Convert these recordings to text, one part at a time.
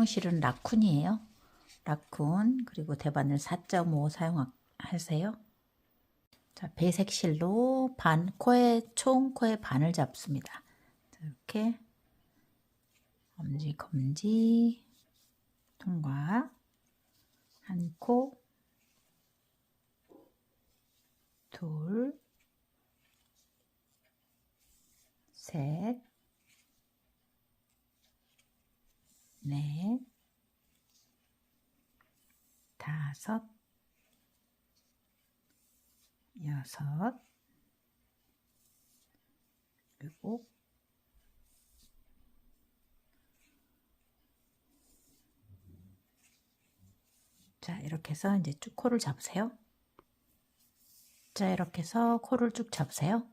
사용실은 라쿤이에요. 라쿤 그리고 대바늘 4.5 사용하세요. 자, 배색실로 총 코의 반을 잡습니다. 자, 이렇게 검지 통과 한 코, 둘, 셋, 넷, 다섯, 여섯, 일곱, 자, 이렇게 해서 이제 쭉 코를 잡으세요. 자, 이렇게 해서 코를 쭉 잡으세요.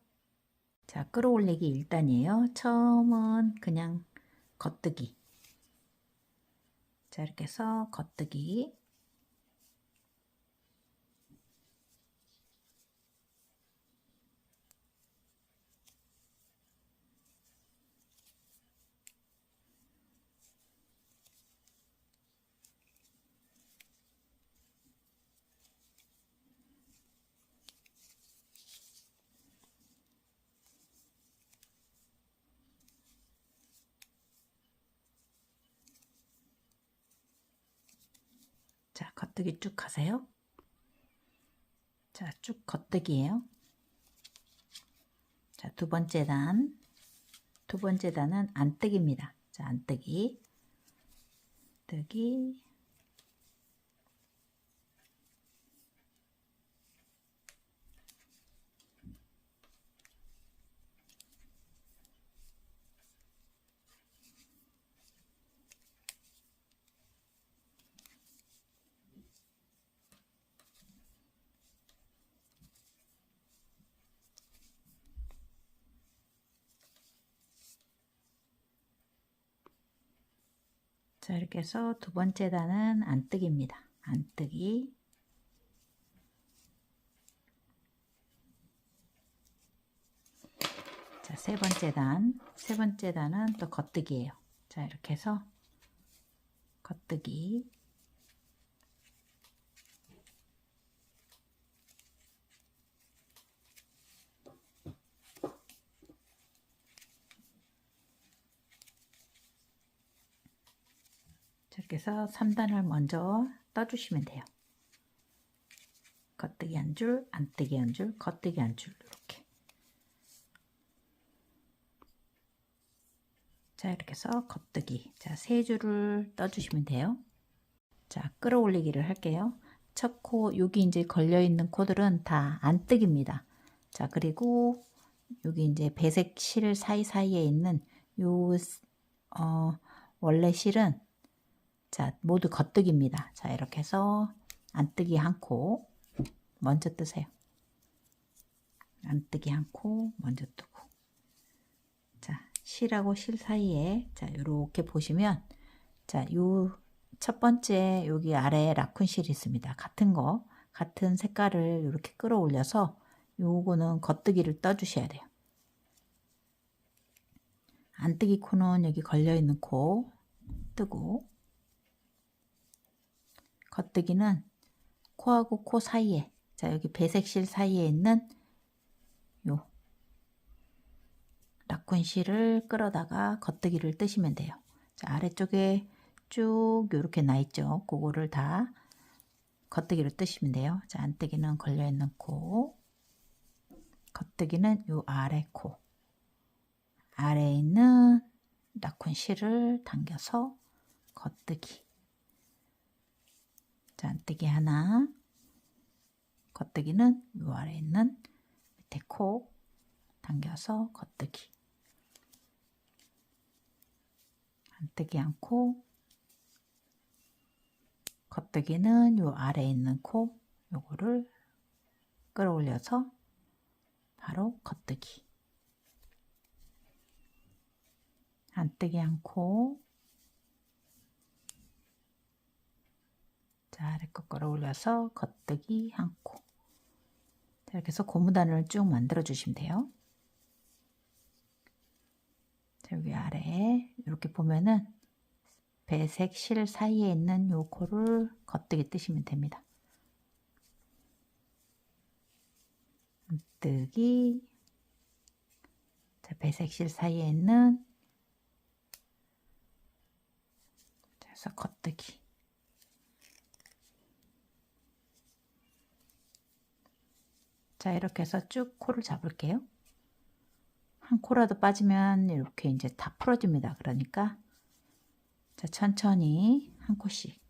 자, 끌어올리기 1단이에요. 처음은 그냥 겉뜨기. 자, 이렇게 해서 겉뜨기. 자, 겉뜨기 쭉 하세요. 자, 쭉 겉뜨기예요. 자, 두 번째 단은 안뜨기입니다. 자, 안뜨기, 뜨기, 자, 이렇게 해서 두 번째 단은 안뜨기입니다. 안뜨기, 자, 세 번째 단은 또 겉뜨기예요. 자, 이렇게 해서 겉뜨기, 자, 이렇게 해서 3단을 먼저 떠주시면 돼요. 겉뜨기 한 줄, 안뜨기 한 줄, 겉뜨기 한 줄, 이렇게. 자, 이렇게 해서 겉뜨기. 자, 세 줄을 떠주시면 돼요. 자, 끌어올리기를 할게요. 첫 코, 여기 이제 걸려있는 코들은 다 안뜨기입니다. 자, 그리고 여기 이제 배색 실 사이사이에 있는 요, 원래 실은 자, 모두 겉뜨기입니다. 자, 이렇게 해서 안뜨기 한 코 먼저 뜨세요. 안뜨기 한 코 먼저 뜨고. 자, 실하고 실 사이에 자, 이렇게 보시면 자, 요 첫 번째 여기 아래에 라쿤실이 있습니다. 같은 색깔을 이렇게 끌어올려서 요거는 겉뜨기를 떠주셔야 돼요. 안뜨기 코는 여기 걸려있는 코 뜨고, 겉뜨기는 코하고 코 사이에, 자, 여기 배색실 사이에 있는 요 라쿤실을 끌어다가 겉뜨기를 뜨시면 돼요. 자, 아래쪽에 쭉 이렇게 나 있죠. 그거를 다 겉뜨기로 뜨시면 돼요. 자, 안뜨기는 걸려있는 코, 겉뜨기는 요 아래 코, 아래에 있는 라쿤실을 당겨서 겉뜨기. 자, 안뜨기 하나, 겉뜨기는 요 아래에 있는 밑에 코 당겨서 겉뜨기. 안뜨기 한 코, 겉뜨기는 요 아래에 있는 코, 요거를 끌어올려서 바로 겉뜨기. 안뜨기 한 코, 자, 아래 거 끌어올려서 겉뜨기 한 코. 자, 이렇게 해서 고무단을 쭉 만들어 주시면 돼요. 자, 여기 아래에 이렇게 보면은 배색 실 사이에 있는 요 코를 겉뜨기 뜨시면 됩니다. 뜨기. 자, 배색 실 사이에 있는 그래서 겉뜨기. 자, 이렇게 해서 쭉 코를 잡을게요. 한 코라도 빠지면 이렇게 이제 다 풀어집니다. 그러니까 자, 천천히 한 코씩.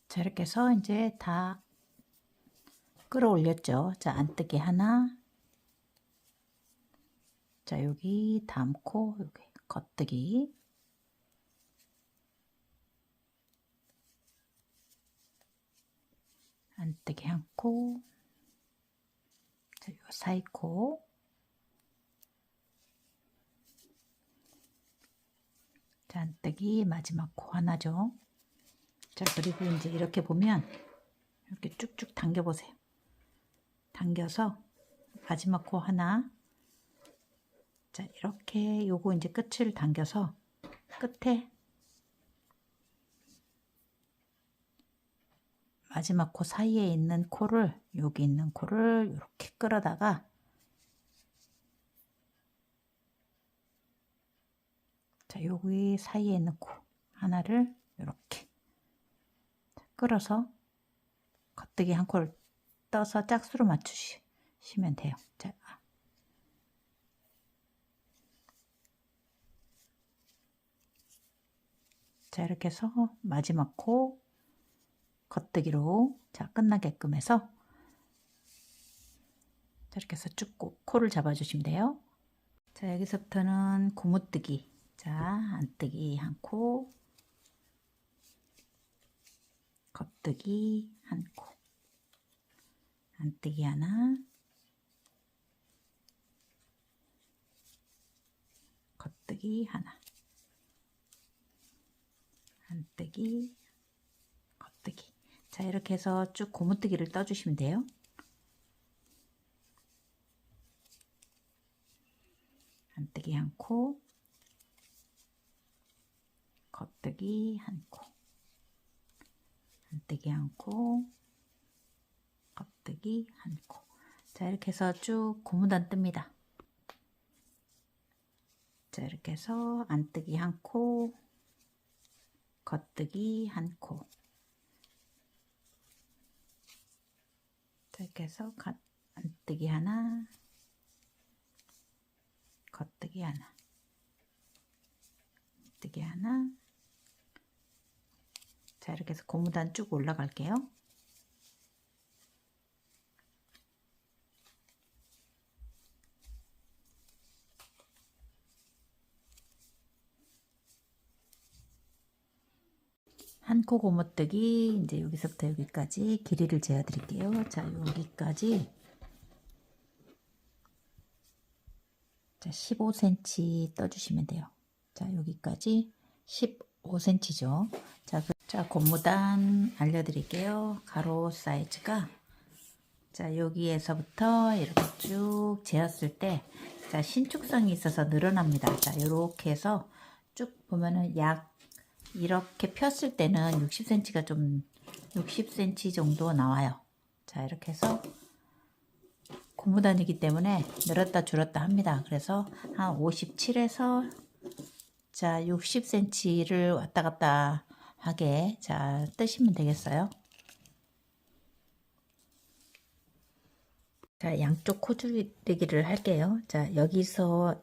자, 이렇게 해서 이제 다 끌어올렸죠. 자, 안뜨기 하나. 자, 여기 다음 코, 여기 겉뜨기. 안뜨기 한 코. 자, 요 사이 코. 자, 안뜨기 마지막 코 하나죠. 자, 그리고 이제 이렇게 보면 이렇게 쭉쭉 당겨 보세요. 당겨서 마지막 코 하나. 자, 이렇게 요거 이제 끝을 당겨서 끝에 마지막 코 사이에 있는 코를, 여기 있는 코를 이렇게 끌어다가 자, 여기 사이에 있는 코 하나를 이렇게 끌어서 겉뜨기 한 코를 떠서 짝수로 맞추시면 돼요. 자, 이렇게 해서 마지막 코 겉뜨기로 자, 끝나게끔 해서 자, 이렇게 해서 쭉 코를 잡아주시면 돼요. 자, 여기서부터는 고무뜨기. 자, 안뜨기 한 코, 겉뜨기 한 코, 안뜨기 하나, 겉뜨기 하나, 안뜨기, 겉뜨기. 자, 이렇게 해서 쭉 고무뜨기를 떠주시면 돼요. 안뜨기 한 코, 겉뜨기 한 코, 안뜨기 한 코, 겉뜨기 한 코. 자, 이렇게 해서 쭉 고무단 뜹니다. 자, 이렇게 해서 안뜨기 한 코, 겉뜨기 한 코. 자, 이렇게 해서 안뜨기 하나, 겉뜨기 하나, 뜨기 하나. 자, 이렇게 해서 고무단 쭉 올라갈게요. 한 코 고무뜨기 이제 여기서부터 여기까지 길이를 재어 드릴게요. 자, 여기까지 자, 15cm 떠주시면 돼요. 자, 여기까지 15cm죠. 자, 고무단 알려드릴게요. 가로 사이즈가 자, 여기에서부터 이렇게 쭉 재었을 때 자, 신축성이 있어서 늘어납니다. 자, 이렇게 해서 쭉 보면은 약 이렇게 폈을 때는 60cm가 좀 60cm 정도 나와요. 자, 이렇게 해서 고무단이기 때문에 늘었다 줄었다 합니다. 그래서 한 57에서 자, 60cm를 왔다 갔다 하게 자, 뜨시면 되겠어요. 자, 양쪽 코줄이기를 할게요. 자, 여기서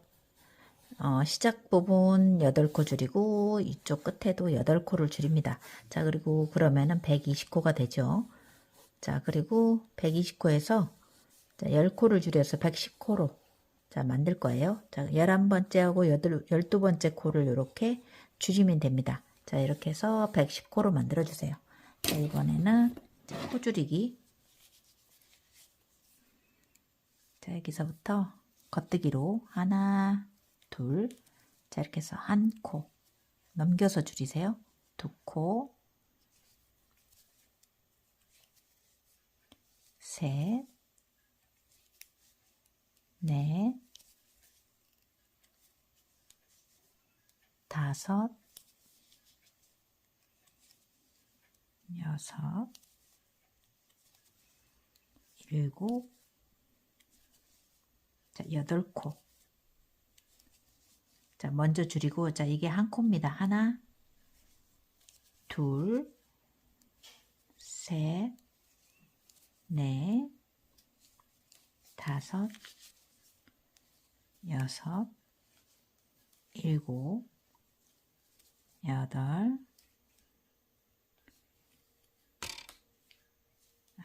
시작 부분 8코 줄이고 이쪽 끝에도 8코를 줄입니다. 자, 그리고 그러면은 120코가 되죠. 자, 그리고 120코에서 자, 10코를 줄여서 110코로 자, 만들 거예요. 자, 11번째하고 12번째 코를 이렇게 줄이면 됩니다. 자, 이렇게 해서 110코로 만들어 주세요. 자, 이번에는 코 줄이기. 자, 여기서부터 겉뜨기로 하나, 둘, 자, 이렇게 해서 한 코 넘겨서 줄이세요. 두 코, 셋, 넷, 다섯, 여섯, 일곱, 자, 여덟 코. 자, 먼저 줄이고, 자, 이게 한 코입니다. 하나, 둘, 셋, 넷, 다섯, 여섯, 일곱, 여덟,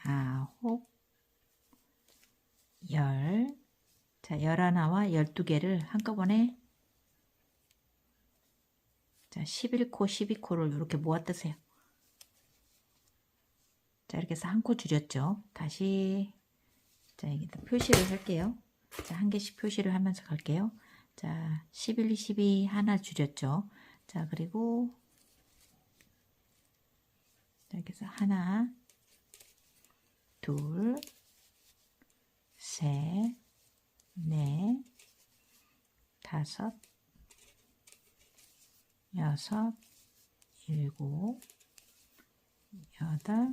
아홉, 열. 자, 11와 12개를 한꺼번에 자, 11코, 12코를 이렇게 모아 뜨세요. 자, 이렇게 해서 한 코 줄였죠. 다시 자, 여기다 표시를 할게요. 자, 한 개씩 표시를 하면서 갈게요. 자, 11, 12 하나 줄였죠. 자, 그리고 자, 이렇게 해서 하나, 둘, 셋, 넷, 다섯, 여섯, 일곱, 여덟,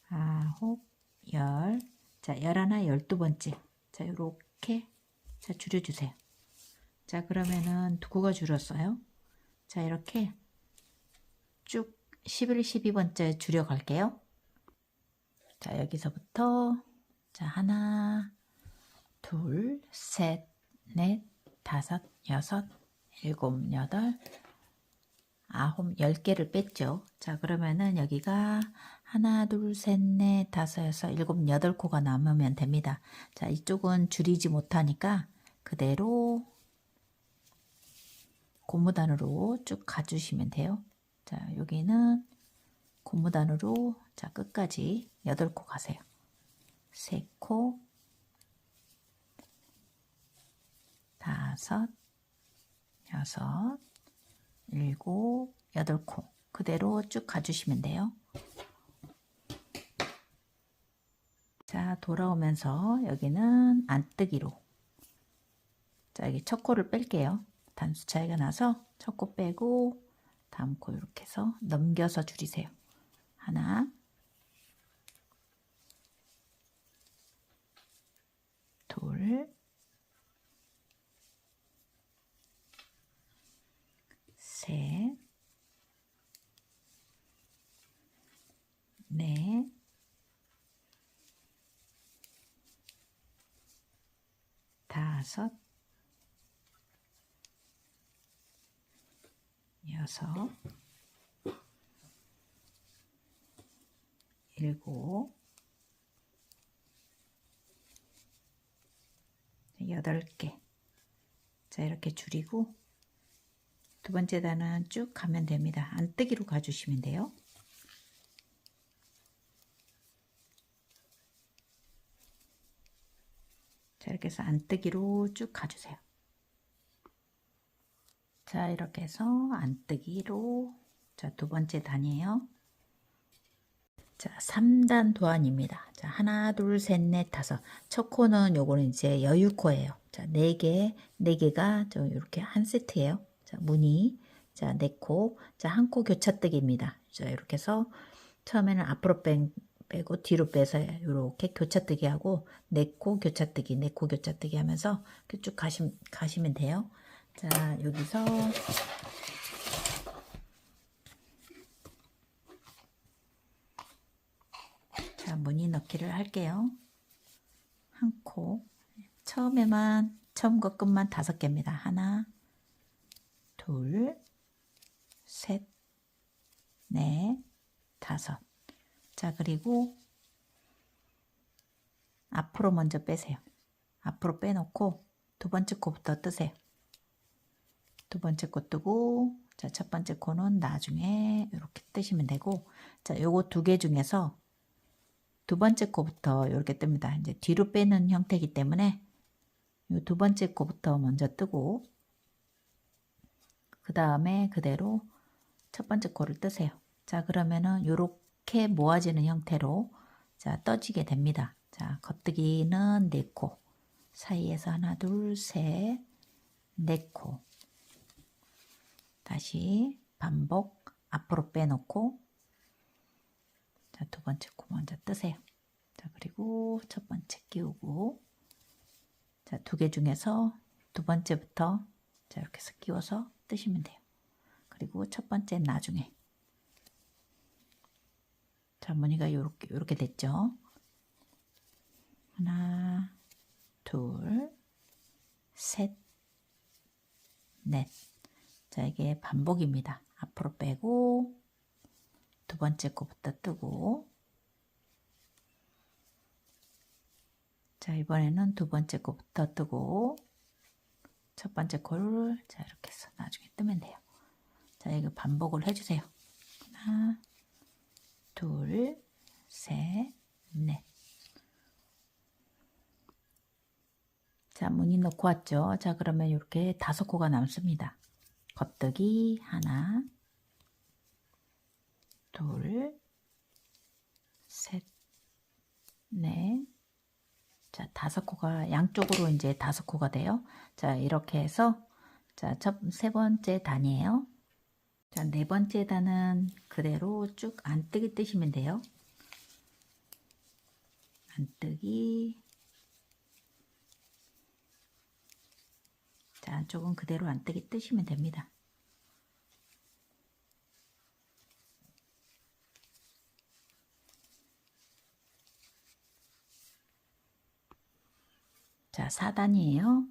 아홉, 열. 자, 11, 12번째. 자, 요렇게 자, 줄여주세요. 자, 그러면은 두 코가 줄었어요. 자, 이렇게 쭉 11, 12번째 줄여갈게요. 자, 여기서부터 자, 하나, 둘, 셋, 넷, 다섯, 여섯, 일곱, 여덟, 아홉, 10개를 뺐죠. 자, 그러면은 여기가 하나, 둘, 셋, 넷, 다섯, 여섯, 일곱, 여덟 코가 남으면 됩니다. 자, 이쪽은 줄이지 못하니까 그대로 고무단으로 쭉 가주시면 돼요. 자, 여기는 고무단으로 자, 끝까지 8코 가세요. 3코, 5, 6, 7, 8코 그대로 쭉 가주시면 돼요. 자, 돌아오면서 여기는 안뜨기로 자, 여기 첫 코를 뺄게요. 단수 차이가 나서 첫 코 빼고 다음 코 이렇게 해서 넘겨서 줄이세요. 하나, 둘, 셋, 넷, 다섯, 여섯, 일곱, 8개. 자, 이렇게 줄이고 두 번째 단은 쭉 가면 됩니다. 안뜨기로 가주시면 돼요. 자, 이렇게 해서 안뜨기로 쭉 가주세요. 자, 이렇게 해서 안뜨기로 자, 두 번째 단이에요. 자, 3단 도안입니다. 자, 하나, 둘, 셋, 넷, 다섯. 첫 코는 요거는 이제 여유코예요. 자, 4개, 4개가 좀 이렇게 한 세트예요. 자, 무늬. 자, 4코. 자, 한 코 교차뜨기입니다. 자, 이렇게 해서 처음에는 앞으로 빼고 뒤로 빼서 이렇게 교차뜨기 하고 4코 교차뜨기, 4코 교차뜨기 하면서 쭉 가시면 돼요. 자, 여기서 자, 무늬 넣기를 할게요. 한 코. 처음에만 처음과 끝만 5개입니다. 하나, 둘, 셋, 넷, 다섯. 자, 그리고 앞으로 먼저 빼세요. 앞으로 빼놓고 두 번째 코부터 뜨세요. 두 번째 코 뜨고 자, 첫 번째 코는 나중에 이렇게 뜨시면 되고 자, 요거 2개 중에서 두 번째 코부터 이렇게 뜹니다. 이제 뒤로 빼는 형태이기 때문에 이 두 번째 코부터 먼저 뜨고 그 다음에 그대로 첫 번째 코를 뜨세요. 자, 그러면은 이렇게 모아지는 형태로 자, 떠지게 됩니다. 자, 겉뜨기는 4코, 사이에서 하나, 둘, 셋, 4코. 다시 반복 앞으로 빼놓고 자, 두 번째 코 먼저 뜨세요. 자, 그리고 첫 번째 끼우고 자, 2개 중에서 두 번째부터 자, 이렇게 해서 끼워서 뜨시면 돼요. 그리고 첫 번째 나중에 자, 무늬가 요렇게 됐죠. 하나, 둘, 셋, 넷. 자, 이게 반복입니다. 앞으로 빼고 두 번째 코부터 뜨고 자, 이번에는 두 번째 코부터 뜨고 첫 번째 코를 자, 이렇게 해서 나중에 뜨면 돼요. 자, 이거 반복을 해주세요. 하나, 둘, 셋, 넷. 자, 무늬 넣고 왔죠. 자, 그러면 이렇게 5코가 남습니다. 겉뜨기 하나, 둘, 셋, 넷. 자, 5코가 양쪽으로 이제 5코가 돼요. 자, 이렇게 해서 자, 세 번째 단이에요. 자, 네 번째 단은 그대로 쭉 안뜨기 뜨시면 돼요. 안뜨기. 자, 안쪽은 그대로 안뜨기 뜨시면 됩니다. 자, 4단이에요.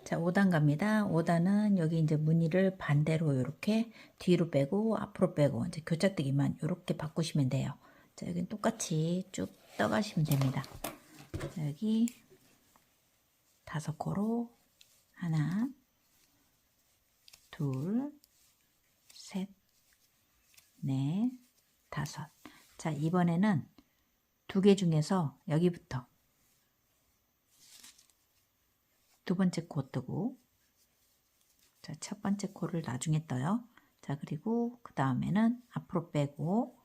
자, 5단 갑니다. 5단은 여기 이제 무늬를 반대로 이렇게 뒤로 빼고 앞으로 빼고 이제 교차뜨기만 이렇게 바꾸시면 돼요. 자, 여기 똑같이 쭉 떠가시면 됩니다. 자, 여기 5코로 하나, 둘, 셋, 넷, 5. 자, 이번에는 2개 중에서 여기부터 두 번째 코 뜨고 자, 첫 번째 코를 나중에 떠요. 자, 그리고 그 다음에는 앞으로 빼고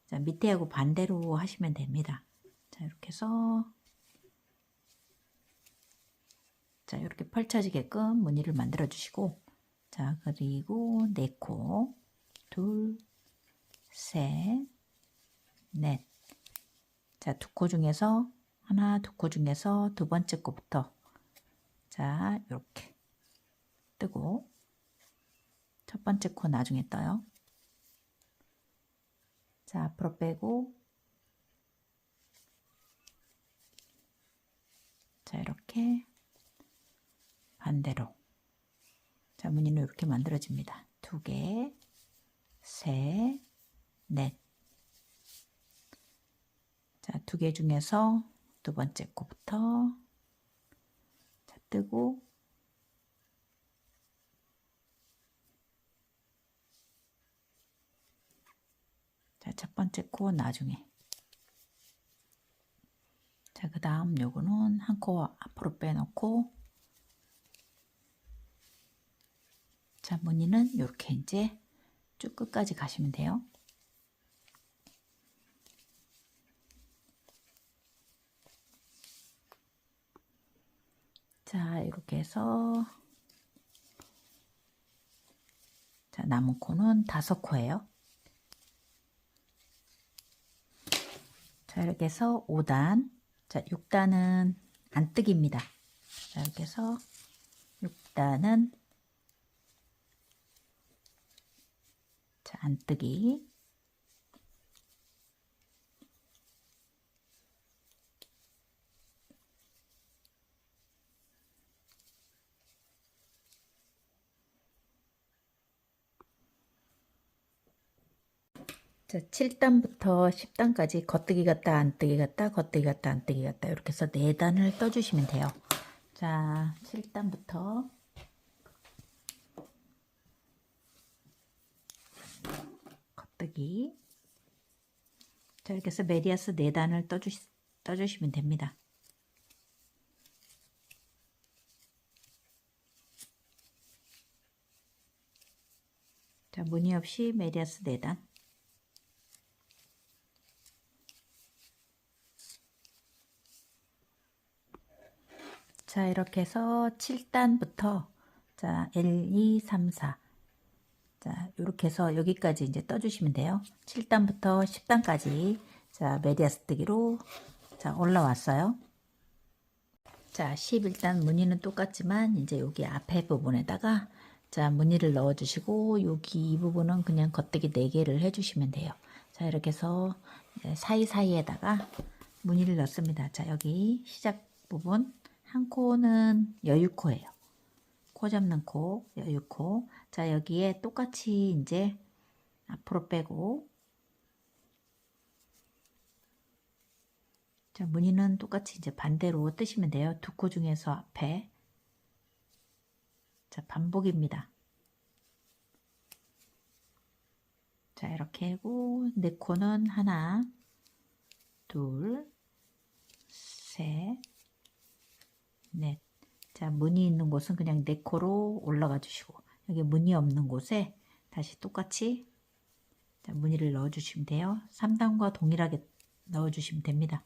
자, 밑에하고 반대로 하시면 됩니다. 자, 이렇게 해서 자, 이렇게 펼쳐지게끔 무늬를 만들어 주시고 자, 그리고 4코 둘, 셋, 넷. 자, 2코 중에서 하나, 2코 중에서 두 번째 코부터 자, 이렇게 뜨고 첫 번째 코 나중에 떠요. 자, 앞으로 빼고 자, 이렇게 반대로 자, 무늬는 이렇게 만들어집니다. 2개, 셋, 넷. 자, 2개 중에서 두 번째 코부터 자, 뜨고 자, 첫 번째 코 나중에 자, 그 다음 요거는 한 코 앞으로 빼놓고 자, 무늬는 이렇게 이제 쭉 끝까지 가시면 돼요. 자, 이렇게 해서 자, 남은 코는 5코예요. 자, 이렇게 해서 5단 자, 6단은 안뜨기입니다. 자, 이렇게 해서 6단은 자, 안뜨기 자, 7단부터 10단까지 겉뜨기 같다 안뜨기 같다 겉뜨기 같다 안뜨기 같다 이렇게 해서 4단을 떠주시면 돼요. 자, 7단부터 겉뜨기 자, 이렇게 해서 메리아스 4단을 떠주시면 됩니다. 자, 무늬 없이 메리아스 4단. 자, 이렇게 해서 7단부터 자, 1, 2, 3, 4. 자, 이렇게 해서 여기까지 이제 떠주시면 돼요. 7단부터 10단까지 자, 메리아스 뜨기로 자, 올라왔어요. 자, 11단 무늬는 똑같지만 이제 여기 앞에 부분에다가 자, 무늬를 넣어 주시고 여기 이 부분은 그냥 겉뜨기 4개를 해 주시면 돼요. 자, 이렇게 해서 사이사이에다가 무늬를 넣습니다. 자, 여기 시작 부분 한 코는 여유코예요. 코 잡는 코, 여유코. 자, 여기에 똑같이 이제 앞으로 빼고 자, 무늬는 똑같이 이제 반대로 뜨시면 돼요. 2코 중에서 앞에. 자, 반복입니다. 자, 이렇게 하고 4코는 하나, 둘, 셋, 넷. 자, 무늬 있는 곳은 그냥 4코로 올라가 주시고 여기 무늬 없는 곳에 다시 똑같이 자, 무늬를 넣어 주시면 돼요. 3단과 동일하게 넣어 주시면 됩니다.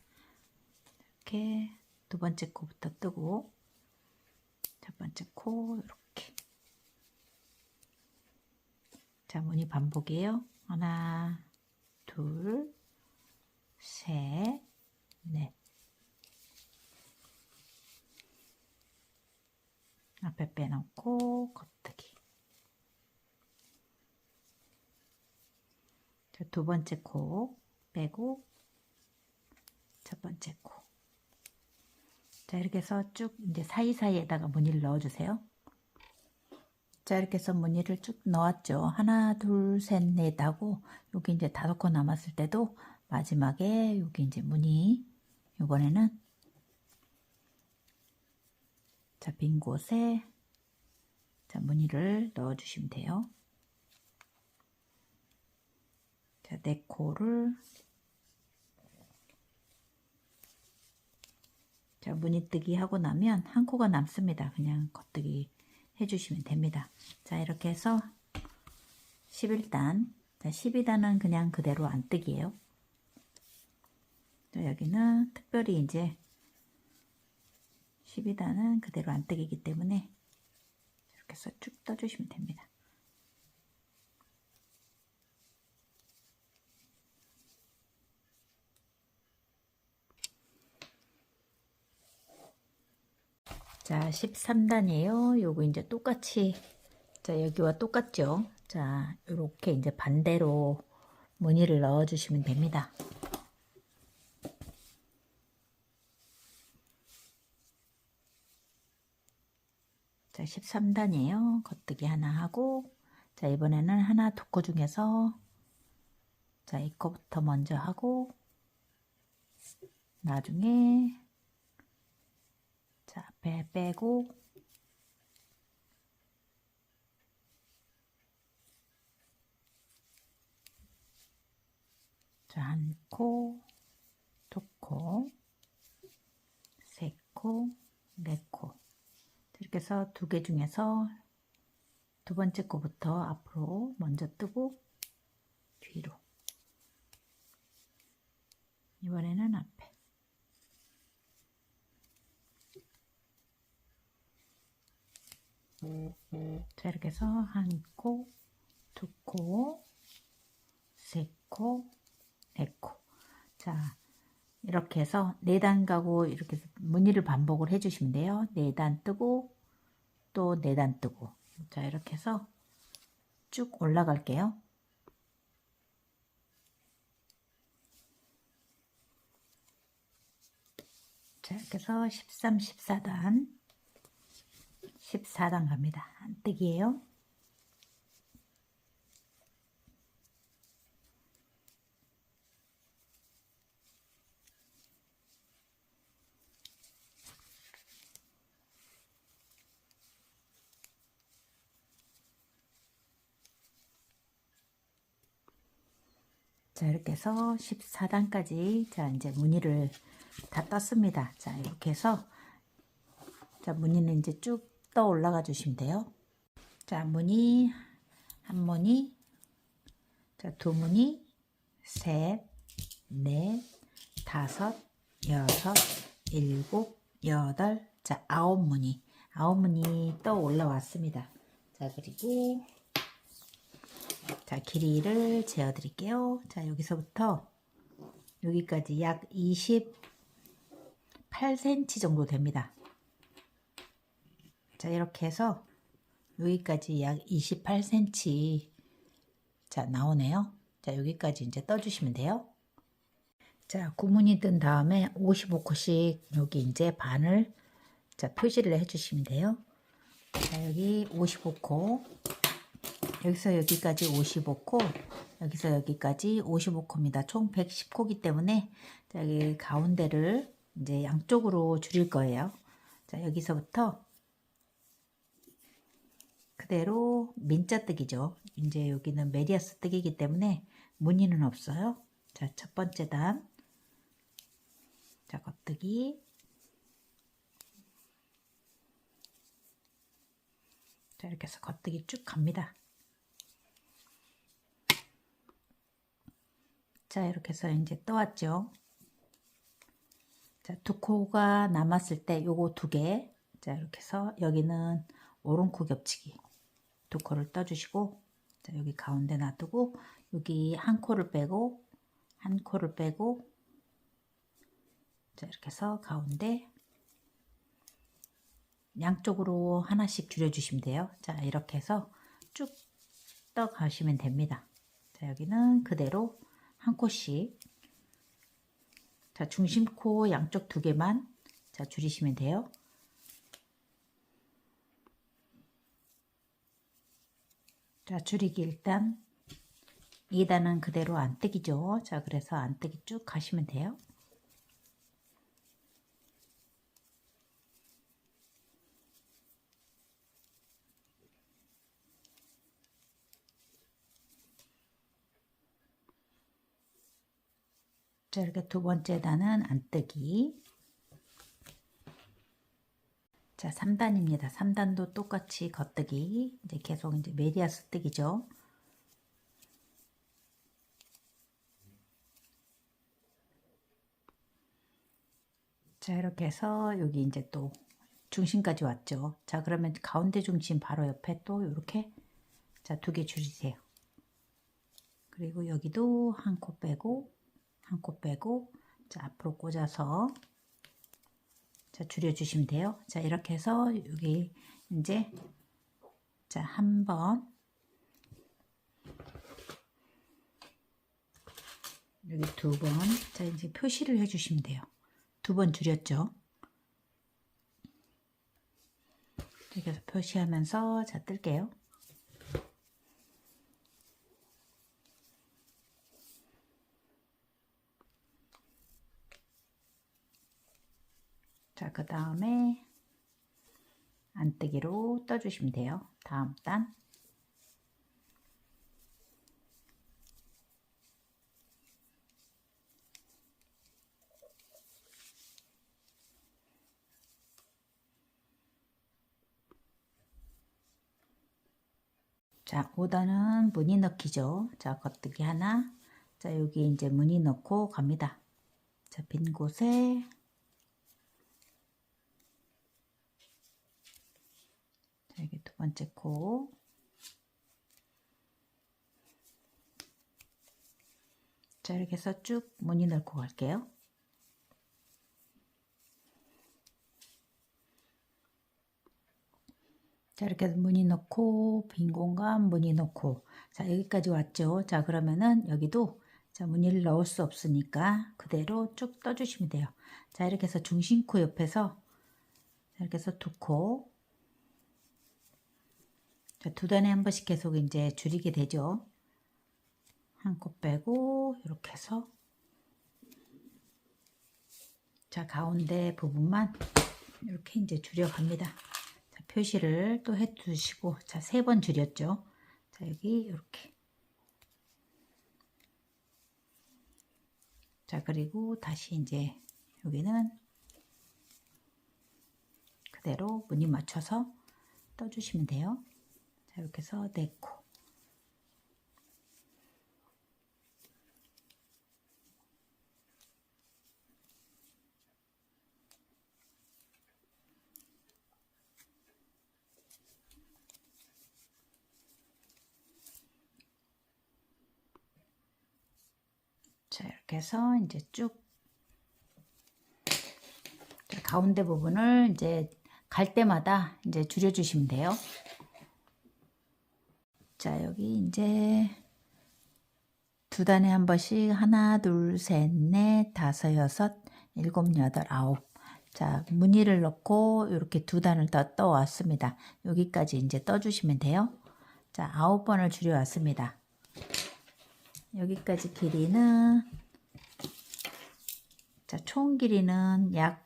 이렇게 두 번째 코부터 뜨고 첫 번째 코 이렇게. 자, 무늬 반복이에요. 하나, 둘, 셋, 넷. 앞에 빼놓고 겉뜨기. 자, 두 번째 코 빼고 첫 번째 코. 자, 이렇게 해서 쭉 이제 사이사이에다가 무늬를 넣어주세요. 자, 이렇게 해서 무늬를 쭉 넣었죠. 하나, 둘, 셋, 넷 하고 여기 이제 5코 남았을 때도 마지막에 여기 이제 무늬 이번에는 자, 빈 곳에 자, 무늬를 넣어 주시면 돼요. 자, 4코를 자, 무늬 뜨기 하고 나면 한 코가 남습니다. 그냥 겉뜨기 해주시면 됩니다. 자, 이렇게 해서 11단. 자, 12단은 그냥 그대로 안 뜨기예요. 자, 여기는 특별히 이제 12단은 그대로 안 뜨기이기 때문에 이렇게 해서 쭉 떠주시면 됩니다. 자, 13단이에요. 요거 이제 똑같이 자, 여기와 똑같죠. 자, 이렇게 이제 반대로 무늬를 넣어 주시면 됩니다. 자, 13단이에요. 겉뜨기 하나 하고 자, 이번에는 하나 2코 중에서 자, 이 코부터 먼저 하고 나중에 자, 앞에 빼고 자, 1코, 2코, 3코, 4코 이렇게 해서 2개 중에서 두 번째 코부터 앞으로 먼저 뜨고 뒤로 이번에는 앞에 자, 이렇게 해서 1코, 2코, 3코, 4코 자, 이렇게 해서 4단 가고 이렇게 해서 무늬를 반복을 해주시면 돼요. 4단 뜨고 또 4단 뜨고 자, 이렇게 해서 쭉 올라갈게요. 자, 이렇게 해서 13, 14단 14단 갑니다. 안뜨기예요. 자, 이렇게 해서 14단까지 자, 이제 무늬를 다 떴습니다. 자, 이렇게 해서 자, 무늬는 이제 쭉 떠 올라가 주시면 돼요. 자, 무늬 한 무늬, 자, 두 무늬, 셋, 넷, 다섯, 여섯, 일곱, 여덟, 자, 아홉 무늬 떠 올라왔습니다. 자, 그리고 자, 길이를 재어 드릴게요. 자, 여기서부터 여기까지 약 28cm 정도 됩니다. 자, 이렇게 해서 여기까지 약 28cm 자, 나오네요. 자, 여기까지 이제 떠주시면 돼요. 자, 구문이 뜬 다음에 55코씩 여기 이제 반을 자, 표시를 해주시면 돼요. 자, 여기 55코, 여기서 여기까지 55코, 여기서 여기까지 55코입니다. 총 110코기 때문에 자, 여기 가운데를 이제 양쪽으로 줄일 거예요. 자, 여기서부터 그대로 민자뜨기죠. 이제 여기는 메리아스 뜨기이기 때문에 무늬는 없어요. 자, 첫 번째 단, 자, 겉뜨기, 자, 이렇게 해서 겉뜨기 쭉 갑니다. 자, 이렇게 해서 이제 떠왔죠. 자, 두 코가 남았을 때 요거 두 개, 자, 이렇게 해서 여기는 오른코 겹치기 두 코를 떠주시고, 자, 여기 가운데 놔두고 여기 한 코를 빼고 한 코를 빼고, 자, 이렇게 해서 가운데 양쪽으로 하나씩 줄여주시면 돼요. 자, 이렇게 해서 쭉 떠 가시면 됩니다. 자, 여기는 그대로 한 코씩, 자, 중심코 양쪽 두 개만 자, 줄이시면 돼요. 자, 줄이기 일단 2단은 그대로 안뜨기죠. 자, 그래서 안뜨기 쭉 가시면 돼요. 자, 이렇게 두 번째 단은 안뜨기. 자, 3단입니다. 3단도 똑같이 겉뜨기. 이제 계속 이제 메리아스 뜨기죠. 자, 이렇게 해서 여기 이제 또 중심까지 왔죠. 자, 그러면 가운데 중심 바로 옆에 또 이렇게 자, 두 개 줄이세요. 그리고 여기도 한 코 빼고 한 코 빼고, 자, 앞으로 꽂아서 자, 줄여주시면 돼요. 자, 이렇게 해서 여기 이제 자, 한 번, 여기 두 번, 자, 이제 표시를 해주시면 돼요. 두 번 줄였죠. 이렇게 해서 표시하면서 자, 뜰게요. 자, 그 다음에 안뜨기로 떠주시면 돼요. 다음 단. 자, 5단은 무늬 넣기죠. 자, 겉뜨기 하나. 자, 여기 이제 무늬 넣고 갑니다. 자, 빈 곳에 자, 여기 두 번째 코. 자, 이렇게 해서 쭉 무늬 넣고 갈게요. 자, 이렇게 해서 무늬 넣고 빈 공간 무늬 넣고, 자, 여기까지 왔죠. 자, 그러면은 여기도 자, 무늬를 넣을 수 없으니까 그대로 쭉 떠주시면 돼요. 자, 이렇게 해서 중심코 옆에서 자, 이렇게 해서 두 코, 자, 두 단에 한 번씩 계속 이제 줄이게 되죠. 한 코 빼고 이렇게 해서 자, 가운데 부분만 이렇게 이제 줄여갑니다. 자, 표시를 또 해주시고, 자, 세 번 줄였죠. 자, 여기 이렇게 자, 그리고 다시 이제 여기는 그대로 무늬 맞춰서 떠주시면 돼요. 자, 이렇게 해서 네 코. 자, 이렇게 해서 이제 쭉 가운데 부분을 이제 갈 때마다 이제 줄여주시면 돼요. 자, 여기 이제 두 단에 한 번씩 하나, 둘, 셋, 넷, 다섯, 여섯, 일곱, 여덟, 아홉. 자, 무늬를 넣고 이렇게 두 단을 더 떠왔습니다. 여기까지 이제 떠주시면 돼요. 자, 9번을 줄여왔습니다. 여기까지 길이는 자, 총 길이는 약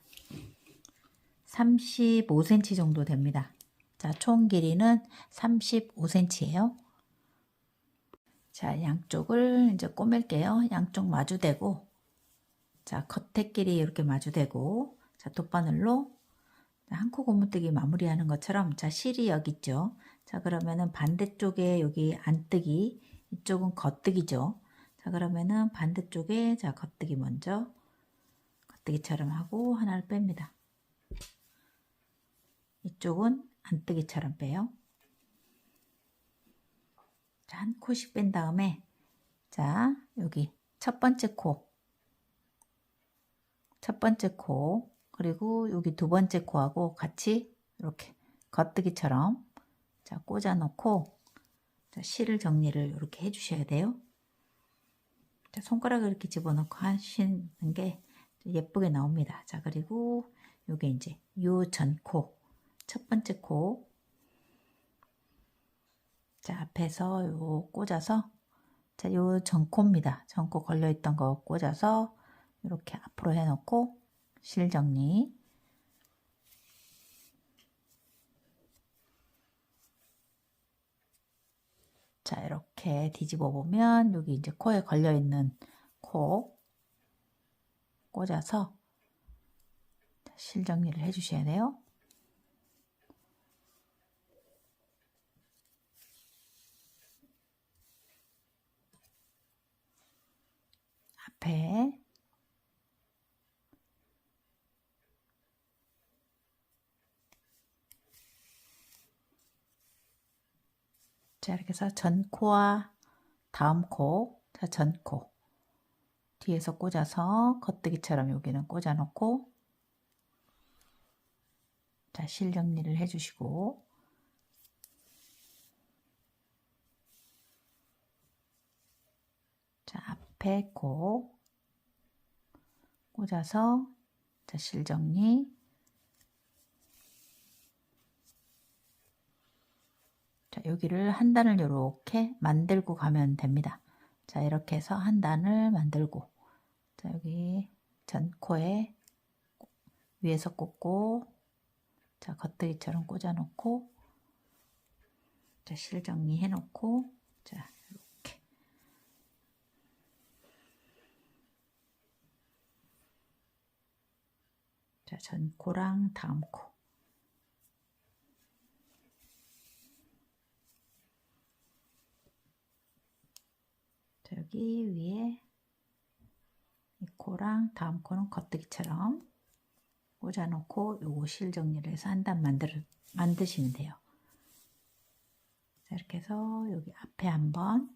35cm 정도 됩니다. 자, 총 길이는 35cm예요. 자, 양쪽을 이제 꼬맬게요. 양쪽 마주대고, 자, 겉에 길이 이렇게 마주대고, 자, 돗바늘로 한 코 고무뜨기 마무리하는 것처럼, 자, 실이 여기 있죠. 자, 그러면은 반대쪽에 여기 안뜨기, 이쪽은 겉뜨기죠. 자, 그러면은 반대쪽에, 자, 겉뜨기 먼저, 겉뜨기처럼 하고 하나를 뺍니다. 이쪽은 안뜨기처럼 빼요. 자, 한 코씩 뺀 다음에, 자, 여기 첫 번째 코, 그리고 여기 두 번째 코하고 같이 이렇게 겉뜨기처럼 자, 꽂아 놓고 자, 실을 정리를 이렇게 해 주셔야 돼요. 자, 손가락을 이렇게 집어넣고 하시는 게 예쁘게 나옵니다. 자, 그리고 요게 이제 요 전코, 첫 번째 코, 자, 앞에서 요 꽂아서 자, 요 전코입니다. 전코 걸려있던 거 꽂아서 이렇게 앞으로 해놓고 실 정리. 자, 이렇게 뒤집어 보면 여기 이제 코에 걸려있는 코 꽂아서 실 정리를 해 주셔야 돼요. 앞에 자, 이렇게 해서 전코와 다음 코, 자, 전코 뒤에서 꽂아서 겉뜨기처럼 여기는 꽂아 놓고 자, 실 정리를 해 주시고 자, 앞에 코 꽂아서 자, 실 정리. 자, 여기를 한 단을 이렇게 만들고 가면 됩니다. 자, 이렇게 해서 한 단을 만들고 자, 여기 전코에 위에서 꽂고 자, 겉뜨기처럼 꽂아 놓고 자, 실 정리해 놓고 자, 이렇게 자, 전코랑 다음 코 자, 여기 위에 이 코랑 다음 코는 겉뜨기처럼 꽂아 놓고 요거 실 정리를 해서 한 단 만드시면 돼요. 자, 이렇게 해서 여기 앞에 한번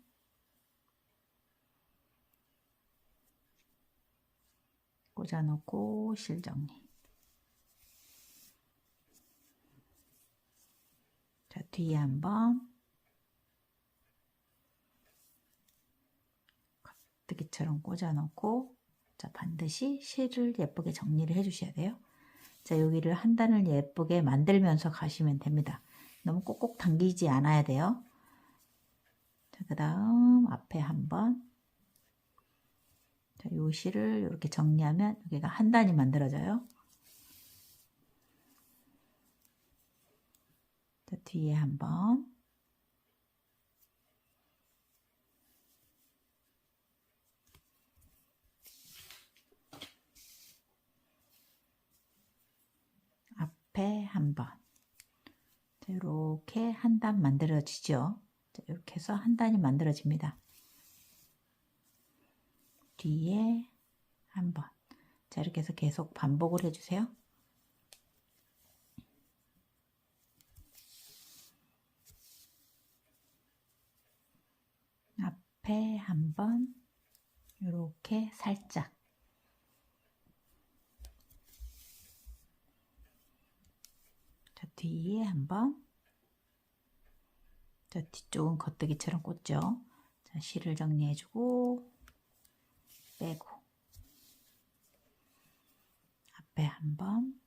꽂아 놓고 실 정리. 자, 뒤에 한번 겉뜨기처럼 꽂아 놓고 자, 반드시 실을 예쁘게 정리를 해 주셔야 돼요. 자, 여기를 한 단을 예쁘게 만들면서 가시면 됩니다. 너무 꼭꼭 당기지 않아야 돼요. 자, 그 다음 앞에 한번 자, 요 실을 이렇게 정리하면 여기가 한 단이 만들어져요. 자, 뒤에 한번 앞에 한 번. 자, 이렇게 한 단 만들어지죠. 자, 이렇게 해서 한 단이 만들어집니다. 뒤에 한 번. 자, 이렇게 해서 계속 반복을 해주세요. 앞에 한 번, 이렇게 살짝. 자, 뒤에 한 번. 자, 뒤쪽은 겉뜨기처럼 꽂죠. 자, 실을 정리해주고, 빼고. 앞에 한 번.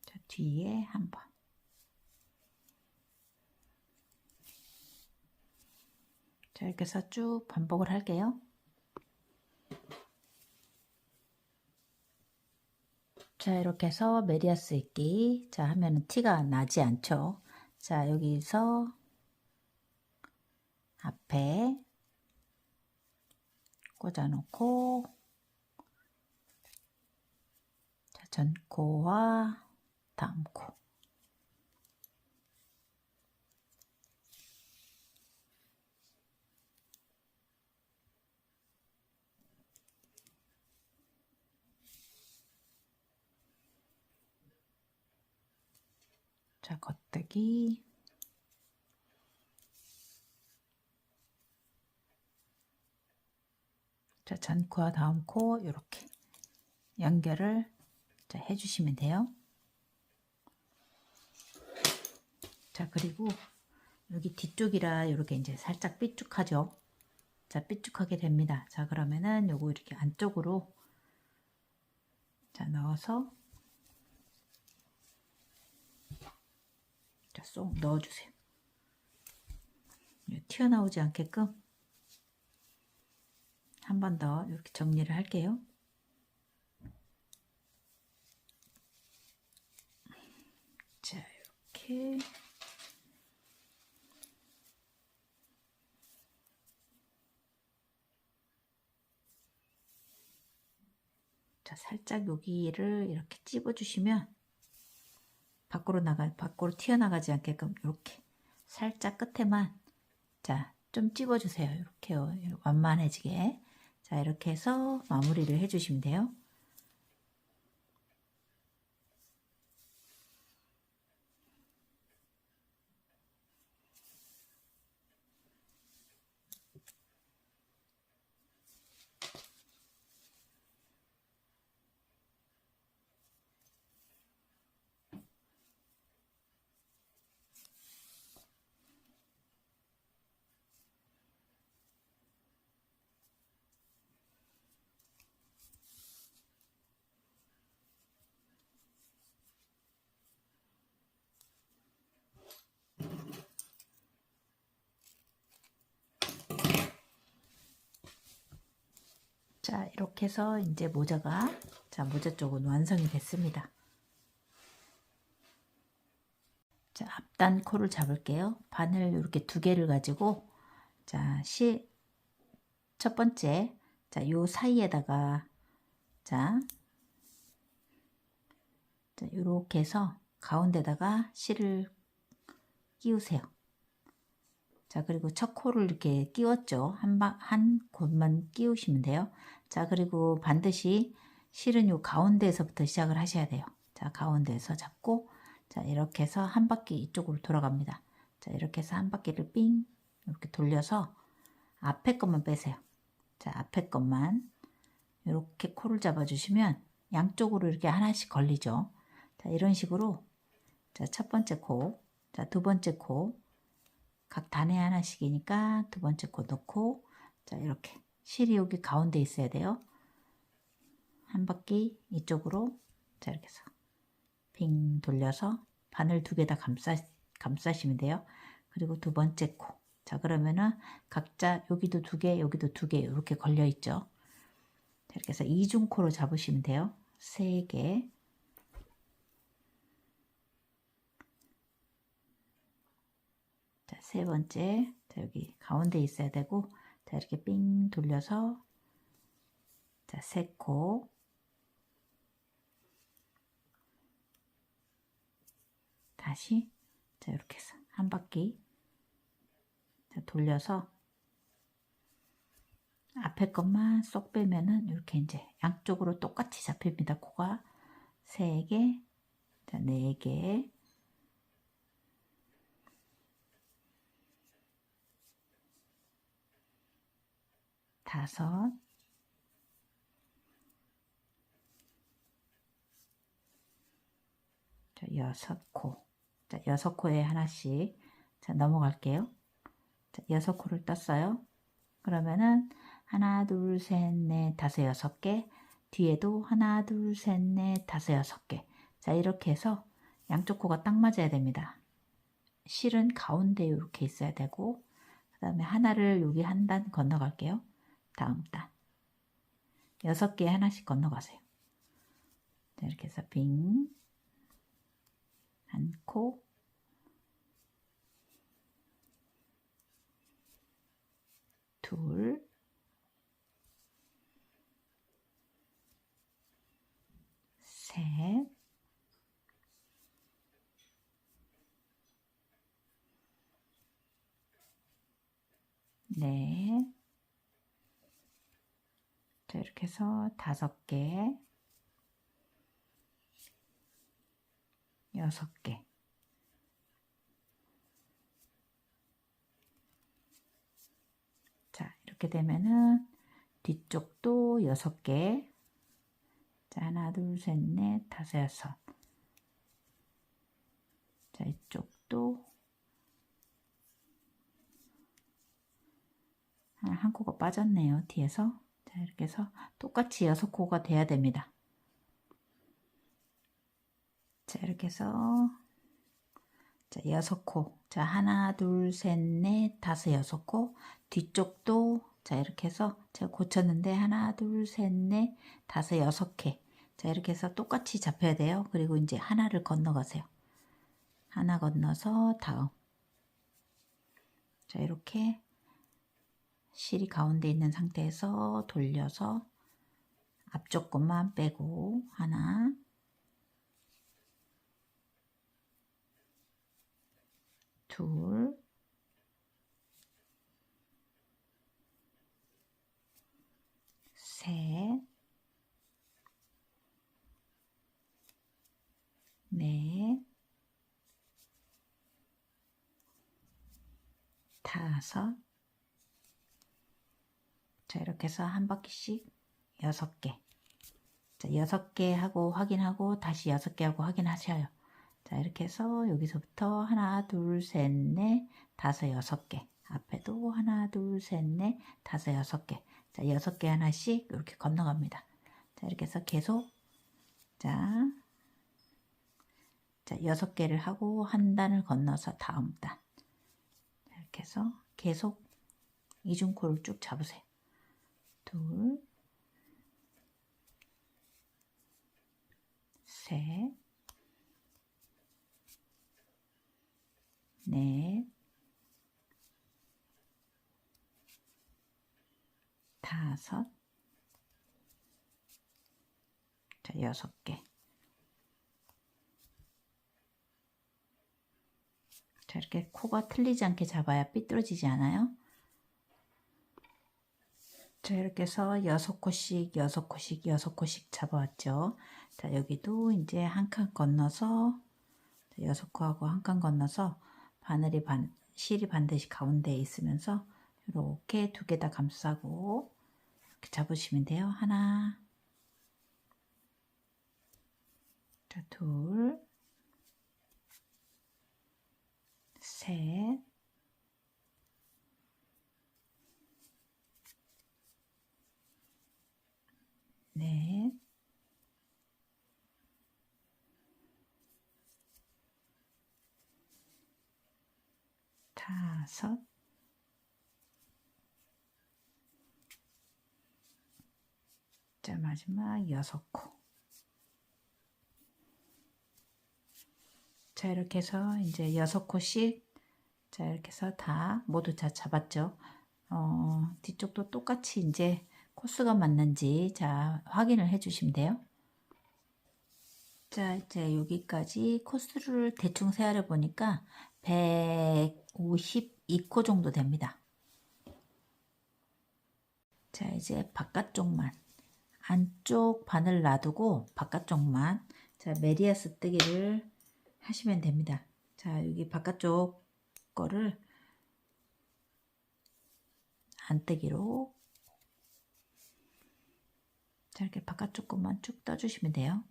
자, 뒤에 한 번. 자, 이렇게 해서 쭉 반복을 할게요. 자, 이렇게 해서 메리아스 입기. 자, 하면은 티가 나지 않죠. 자, 여기서 앞에 꽂아놓고, 자, 전코와 다음 코. 자, 겉뜨기. 자, 전코와 다음 코 이렇게 연결을 자, 해주시면 돼요. 자, 그리고 여기 뒤쪽이라 이렇게 이제 살짝 삐죽하죠. 자, 삐죽하게 됩니다. 자, 그러면은 요거 이렇게 안쪽으로 자, 넣어서 자, 쏙 넣어주세요. 튀어나오지 않게끔 한 번 더 이렇게 정리를 할게요. 자, 이렇게 자, 살짝 여기를 이렇게 찝어주시면 밖으로 튀어나가지 않게끔 이렇게 살짝 끝에만 자, 좀 찝어주세요. 이렇게요. 완만해지게. 자, 이렇게 해서 마무리를 해주시면 돼요. 자, 이렇게 해서 이제 모자가 자, 모자 쪽은 완성이 됐습니다. 자, 앞단 코를 잡을게요. 바늘 이렇게 두 개를 가지고 자, 첫 번째 자, 요 사이에다가 자, 이렇게 해서 가운데다가 실을 끼우세요. 자, 그리고 첫 코를 이렇게 끼웠죠. 한 곳만 끼우시면 돼요. 자, 그리고 반드시 실은 요 가운데에서부터 시작을 하셔야 돼요. 자, 가운데에서 잡고 자, 이렇게 해서 한 바퀴 이쪽으로 돌아갑니다. 자, 이렇게 해서 한 바퀴를 삥 이렇게 돌려서 앞에 것만 빼세요. 자, 앞에 것만 이렇게 코를 잡아주시면 양쪽으로 이렇게 하나씩 걸리죠. 자, 이런 식으로 자, 첫 번째 코, 자, 두 번째 코, 각 단에 하나씩이니까 두 번째 코 넣고 자, 이렇게 실이 여기 가운데 있어야 돼요. 한 바퀴 이쪽으로 자, 이렇게 해서 빙 돌려서 바늘 두 개 다 감싸시면 돼요. 그리고 두 번째 코. 자, 그러면은 각자 여기도 두 개, 여기도 두 개 이렇게 걸려 있죠. 자, 이렇게 해서 이중코로 잡으시면 돼요. 세 개. 자, 세 번째. 자, 여기 가운데 있어야 되고 자, 이렇게 삥 돌려서 자, 3코 다시 자, 이렇게 해서 한 바퀴 자, 돌려서 앞에 것만 쏙 빼면은 이렇게 이제 양쪽으로 똑같이 잡힙니다. 코가 3개, 자, 4개, 5, 자, 6코. 자, 6코에 하나씩. 자, 넘어갈게요. 자, 6코를 떴어요. 그러면은 하나, 둘, 셋, 넷, 다섯, 6개. 뒤에도 하나, 둘, 셋, 넷, 다섯, 6개. 자, 이렇게 해서 양쪽 코가 딱 맞아야 됩니다. 실은 가운데 이렇게 있어야 되고, 그 다음에 하나를 여기 한 단 건너갈게요. 다음 단. 6개 하나씩 건너가세요. 자, 이렇게 해서 빙, 한 코, 둘, 셋, 넷, 자, 이렇게 해서 5개, 6개. 자, 이렇게 되면은 뒤쪽도 6개. 자, 하나, 둘, 셋, 넷, 다섯, 6. 자, 이쪽도 한 코가 빠졌네요. 뒤에서. 자, 이렇게 해서 똑같이 6코가 돼야 됩니다. 자, 이렇게 해서 자, 6코. 자, 하나, 둘, 셋, 넷, 다섯, 6코. 뒤쪽도 자, 이렇게 해서 제가 고쳤는데 하나, 둘, 셋, 넷, 다섯, 6개. 자, 이렇게 해서 똑같이 잡혀야 돼요. 그리고 이제 하나를 건너가세요. 하나 건너서 다음. 자, 이렇게 실이 가운데 있는 상태에서 돌려서 앞쪽 것만 빼고 하나, 둘, 셋, 넷, 5. 자, 이렇게 해서 한 바퀴씩 6개. 자, 6개 하고 확인하고 다시 6개 하고 확인하셔요. 자, 이렇게 해서 여기서부터 하나, 둘, 셋, 넷, 다섯, 6개. 앞에도 하나, 둘, 셋, 넷, 다섯, 6개. 자, 6개 하나씩 이렇게 건너갑니다. 자, 이렇게 해서 계속 자, 6개를 하고 한 단을 건너서 다음 단. 이렇게 해서 계속 이중코를 쭉 잡으세요. 둘, 셋, 넷, 5. 자, 6개. 자, 이렇게 코가 틀리지 않게 잡아야 삐뚤어지지 않아요. 자, 이렇게 해서 6코씩, 6코씩, 6코씩 잡아왔죠. 자, 여기도 이제 한 칸 건너서 6코하고 한 칸 건너서 실이 반드시 가운데에 있으면서 이렇게 2개 다 감싸고 이렇게 잡으시면 돼요. 하나, 자, 둘, 셋, 넷, 5. 자, 마지막 6코. 자, 이렇게 해서 이제 6코씩 자, 이렇게 해서 다 모두 다 잡았죠. 뒤쪽도 똑같이 이제 코스가 맞는지 자 확인을 해 주시면 돼요. 자 이제 여기까지 코스를 대충 세알해 보니까 152코 정도 됩니다. 자 이제 바깥쪽만 안쪽 바늘 놔두고 바깥쪽만 자 메리아스 뜨기를 하시면 됩니다. 자 여기 바깥쪽 거를 안뜨기로 자 이렇게 바깥쪽 것만 쭉 떠주시면 돼요.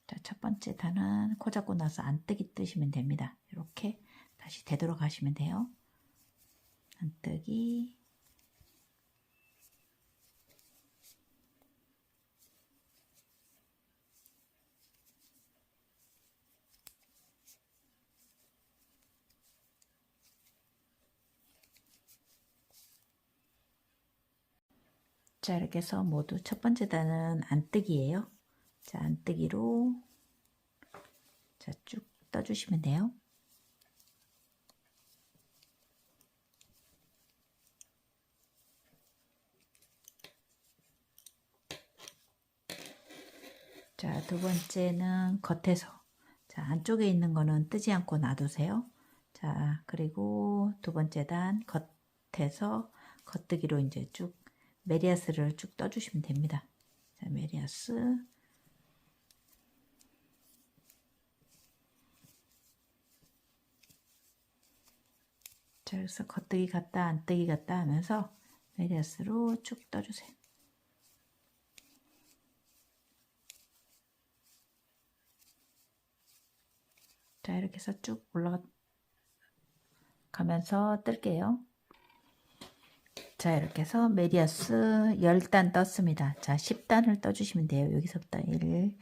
자, 첫 번째 단은 코 잡고 나서 안뜨기 뜨시면 됩니다. 이렇게 다시 되돌아가시면 돼요. 안뜨기 자 이렇게 해서 모두 첫 번째 단은 안뜨기예요. 자 안뜨기로 자 쭉 떠주시면 돼요. 자 두 번째는 겉에서 자 안쪽에 있는 거는 뜨지 않고 놔두세요. 자 그리고 두 번째 단 겉에서 겉뜨기로 이제 쭉 메리아스를 쭉 떠주시면 됩니다. 자 메리아스 자 그래서 겉뜨기 갔다 안뜨기 갔다 하면서 메리아스로 쭉 떠주세요. 자 이렇게 해서 쭉 올라가면서 뜰게요. 자 이렇게 해서 메리아스 10단 떴습니다. 자 10단을 떠주시면 돼요. 여기서부터 1,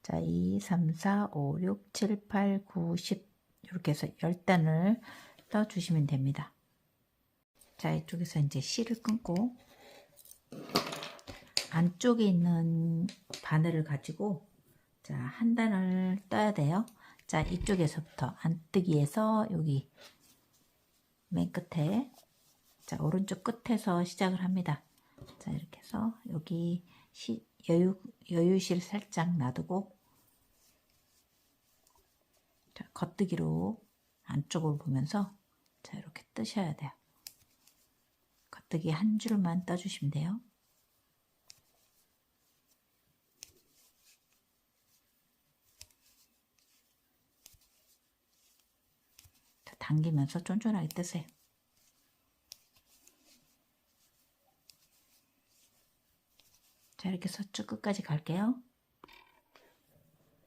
자 2, 3, 4, 5, 6, 7, 8, 9, 10 이렇게 해서 10단을 떠주시면 됩니다. 자 이쪽에서 이제 실을 끊고 안쪽에 있는 바늘을 가지고 자 한 단을 떠야 돼요. 자 이쪽에서부터 안뜨기에서 여기 맨 끝에 자 오른쪽 끝에서 시작을 합니다. 자 이렇게 해서 여기 여유실 살짝 놔두고 자 겉뜨기로 안쪽을 보면서 자 이렇게 뜨셔야 돼요. 겉뜨기 한 줄만 떠주시면 돼요. 자, 당기면서 쫀쫀하게 뜨세요. 자 이렇게 해서 쭉 끝까지 갈게요.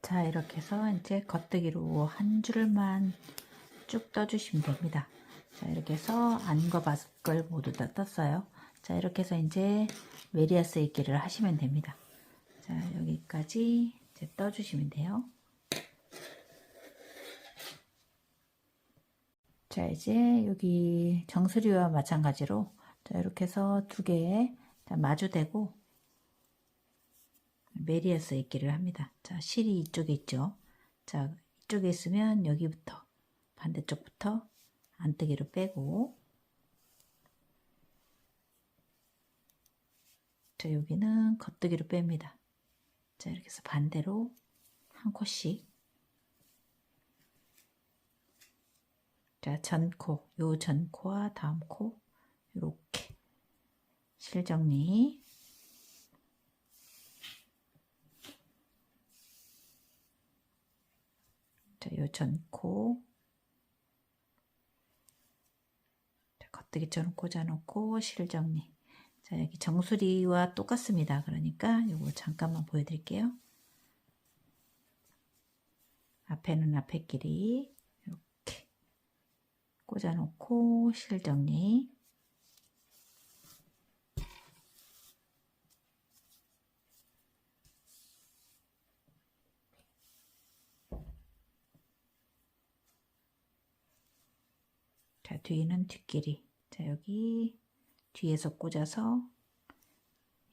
자 이렇게 해서 이제 겉뜨기로 한 줄만 쭉 떠주시면 됩니다. 자 이렇게 해서 안과 밖을 모두 다 떴어요. 자 이렇게 해서 이제 메리아스 입기를 하시면 됩니다. 자 여기까지 이제 떠주시면 돼요. 자 이제 여기 정수리와 마찬가지로 자 이렇게 해서 두 개 마주대고 메리아스 입기를 합니다. 자 실이 이쪽에 있죠. 자 이쪽에 있으면 여기부터 반대쪽부터 안뜨기로 빼고 자 여기는 겉뜨기로 뺍니다. 자 이렇게 해서 반대로 한 코씩 자 전코 요 전코와 다음 코 이렇게 실 정리 자 요 전코 자, 겉뜨기처럼 꽂아놓고 실 정리 자 여기 정수리와 똑같습니다. 그러니까 요거 잠깐만 보여드릴게요. 앞에는 앞에끼리 이렇게 꽂아놓고 실 정리 자 뒤는 뒷끼리 자 여기 뒤에서 꽂아서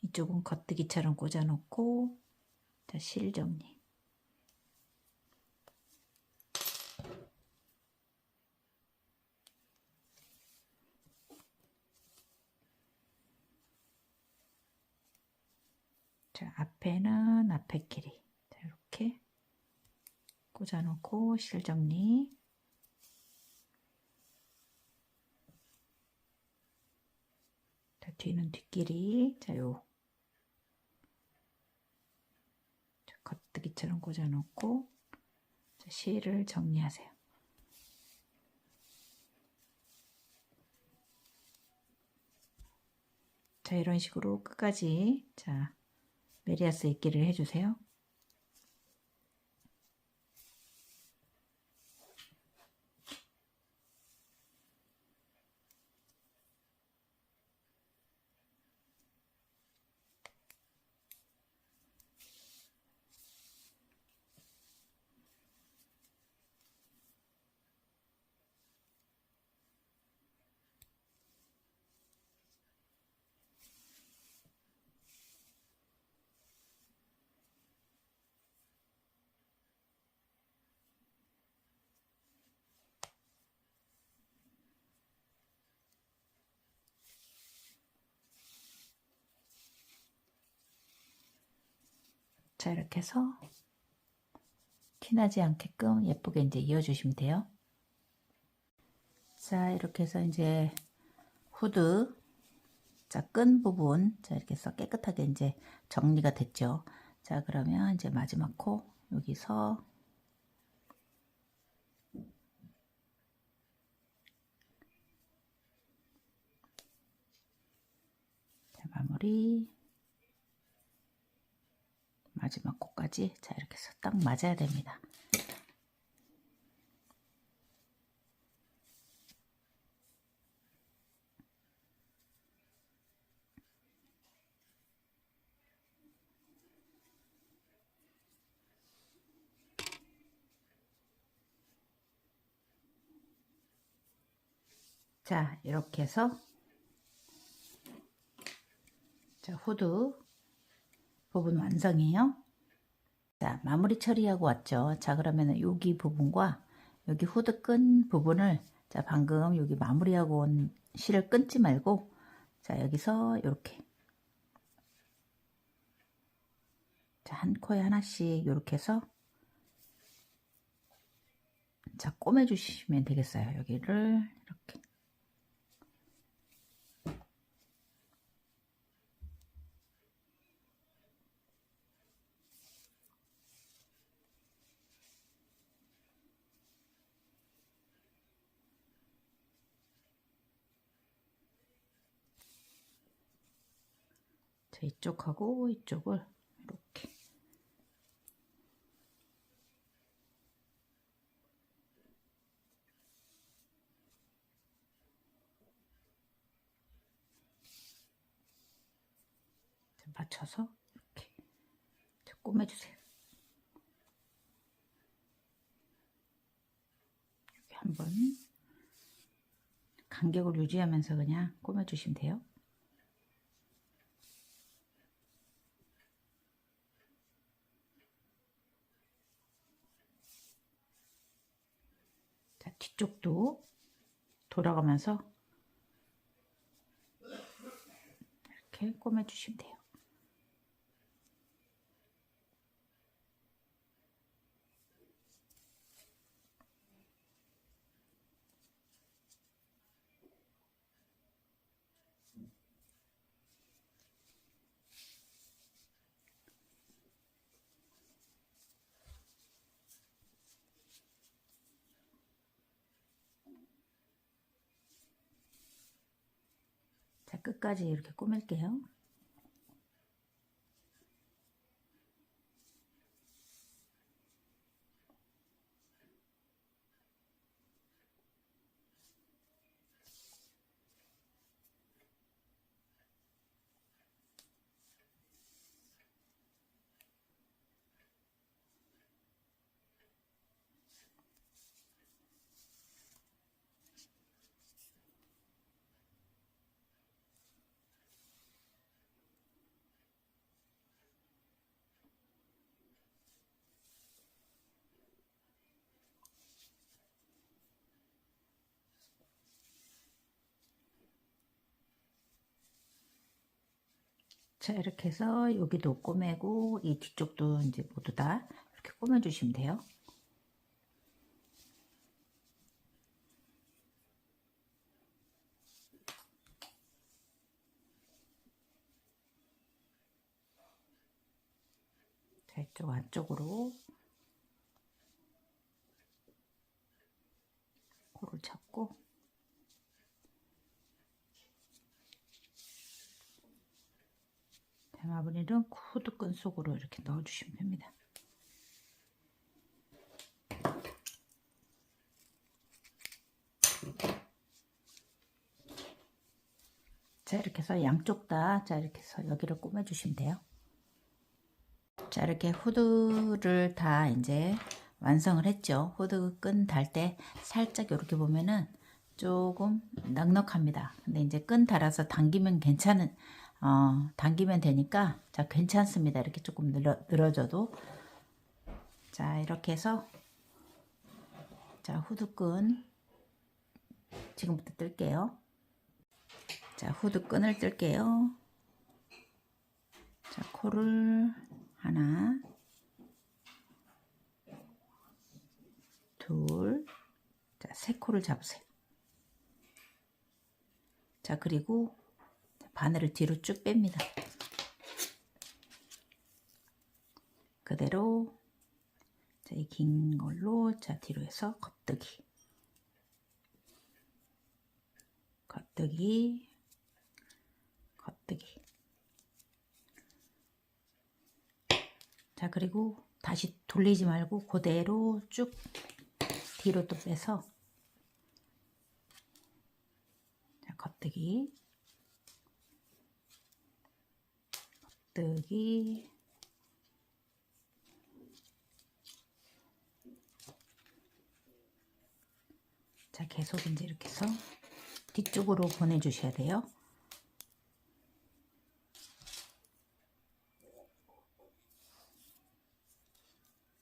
이쪽은 겉뜨기처럼 꽂아놓고 자 실 정리 자, 앞에는 앞에 길이. 자, 이렇게 꽂아놓고 실 정리. 자, 뒤는 뒷길이. 자, 겉뜨기처럼 꽂아놓고 자, 실을 정리하세요. 자, 이런 식으로 끝까지 자, 메리아스 입기를 해주세요. 자, 이렇게 해서 티나지 않게끔 예쁘게 이제 이어주시면 돼요. 자, 이렇게 해서 이제 후드 자, 끈 부분 자, 이렇게 해서 깨끗하게 이제 정리가 됐죠. 자, 그러면 이제 마지막 코 여기서 자, 마무리 마지막 코까지 자, 이렇게 해서 딱 맞아야 됩니다. 자, 이렇게 해서 자, 후드 부분 완성이에요. 자, 마무리 처리하고 왔죠. 자, 그러면은 여기 부분과 여기 후드 끈 부분을 자, 방금 여기 마무리하고 온 실을 끊지 말고 자, 여기서 이렇게 자, 한 코에 하나씩 이렇게 해서 자, 꼬매 주시면 되겠어요. 여기를 이렇게 자, 이쪽하고 이쪽을 이렇게 맞춰서 이렇게 꼬매주세요. 여기 한번 간격을 유지하면서 그냥 꼬매주시면 돼요. 자, 뒤쪽도 돌아가면서 이렇게 꼬매주시면 돼요. 자, 끝까지 이렇게 꼬맬게요. 자, 이렇게 해서 여기도 꼬매고 이 뒤쪽도 이제 모두 다 이렇게 꼬매 주시면 돼요. 자, 이쪽 안쪽으로 코를 잡고 대마무리는 후드끈 속으로 이렇게 넣어 주시면 됩니다. 자, 이렇게 해서 양쪽 다, 자, 이렇게 해서 여기를 꼬매 주시면 돼요. 자, 이렇게 후드를 다 이제 완성을 했죠. 후드 끈 달 때 살짝 이렇게 보면은 조금 넉넉합니다. 근데 이제 끈 달아서 당기면 당기면 되니까, 자, 괜찮습니다. 이렇게 조금 늘어져도. 자, 이렇게 해서, 자, 후드 끈 지금부터 뜰게요. 자, 후드 끈을 뜰게요. 자, 코를 하나, 둘, 자, 세 코를 잡으세요. 자, 그리고 바늘을 뒤로 쭉 뺍니다. 그대로, 자, 이 긴 걸로, 자, 뒤로 해서 겉뜨기, 겉뜨기, 겉뜨기. 자, 그리고 다시 돌리지 말고 그대로 쭉 뒤로 또 빼서, 자, 겉뜨기, 겉뜨기, 자, 계속 이제 이렇게 해서 뒤쪽으로 보내주셔야 돼요.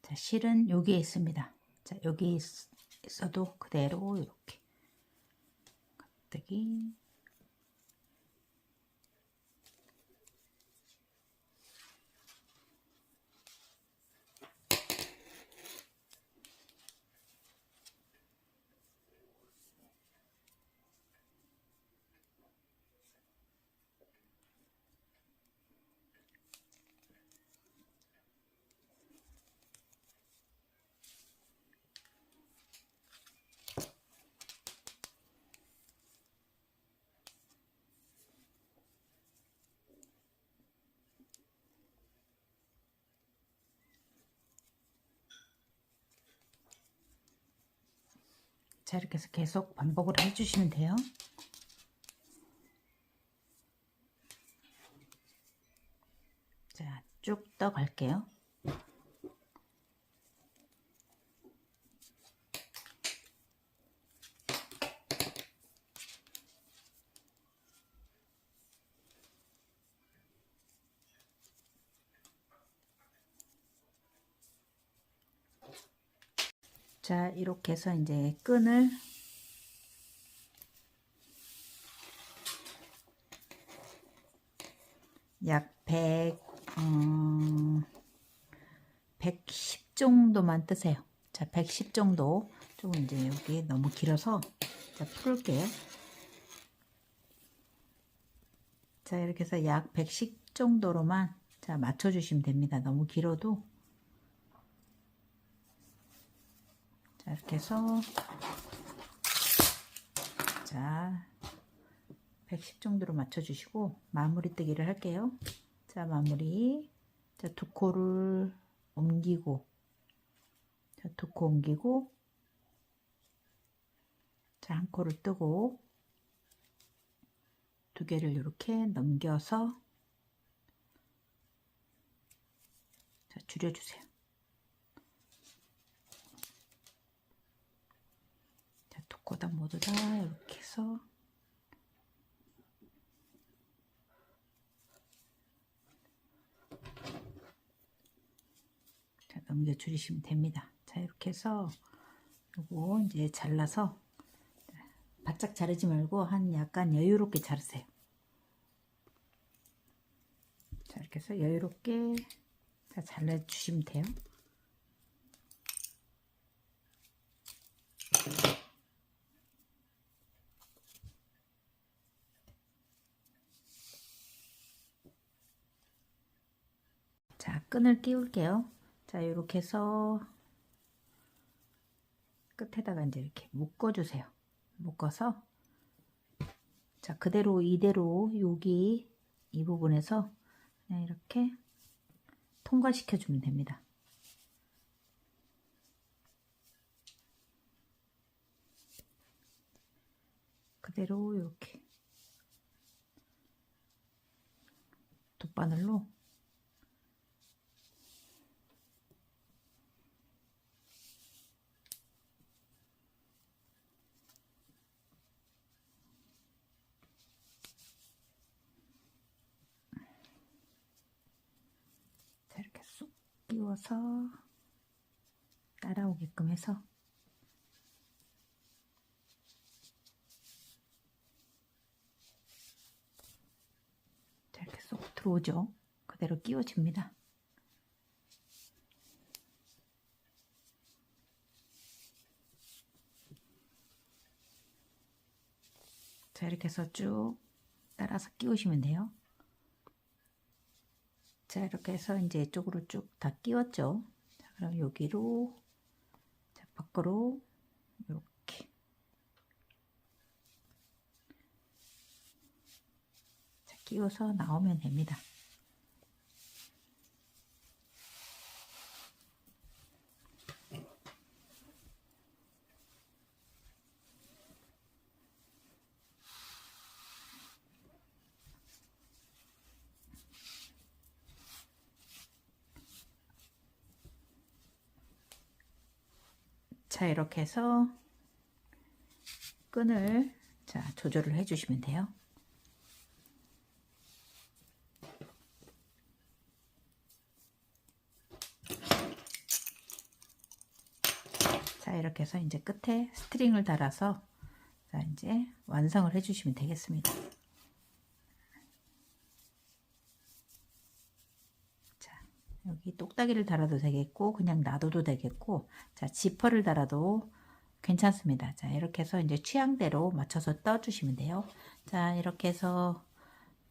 자, 실은 여기에 있습니다. 자, 여기 있어도 그대로 이렇게 겉뜨기, 자, 이렇게 해서 계속 반복을 해주시면 돼요. 자, 쭉 떠갈게요. 자, 이렇게 해서 이제 끈을 약 110 정도만 뜨세요. 자, 110 정도. 조금 이제 여기 너무 길어서, 자, 풀을게요. 자, 이렇게 해서 약 110 정도로만, 자, 맞춰주시면 됩니다. 너무 길어도. 자, 이렇게 해서, 자, 110 정도로 맞춰주시고 마무리 뜨기를 할게요. 자, 마무리. 자, 두 코를 옮기고, 자, 두 코 옮기고, 자, 한 코를 뜨고, 두 개를 이렇게 넘겨서, 자, 줄여주세요. 자, 두 코 다 모두 다 이렇게 해서, 자, 넘겨 줄이시면 됩니다. 자, 이렇게 해서 요거 이제 잘라서, 바짝 자르지 말고 한 약간 여유롭게 자르세요. 이렇게 해서 여유롭게 자, 잘라주시면 돼요. 자, 끈을 끼울게요. 자, 이렇게 해서 끝에다가 이제 이렇게 묶어주세요. 묶어서 자, 그대로 이대로 여기 이 부분에서 그냥 이렇게 통과시켜 주면 됩니다. 그대로 이렇게 돗바늘로 자, 이렇게 쏙 끼워서 따라오게끔 해서 자, 이렇게 쏙 들어오죠. 그대로 끼워집니다. 자, 이렇게 해서 쭉 따라서 끼우시면 돼요. 자, 이렇게 해서 이제 이쪽으로 쭉 다 끼웠죠. 자, 그럼 여기로 자, 밖으로 이렇게 자, 끼워서 나오면 됩니다. 자, 이렇게 해서 끈을 자, 조절을 해 주시면 돼요. 자, 이렇게 해서 이제 끝에 스트링을 달아서 자, 이제 완성을 해 주시면 되겠습니다. 자, 여기 똑딱이를 달아도 되겠고 그냥 놔둬도 되겠고 자, 지퍼를 달아도 괜찮습니다. 자, 이렇게 해서 이제 취향대로 맞춰서 떠 주시면 돼요. 자, 이렇게 해서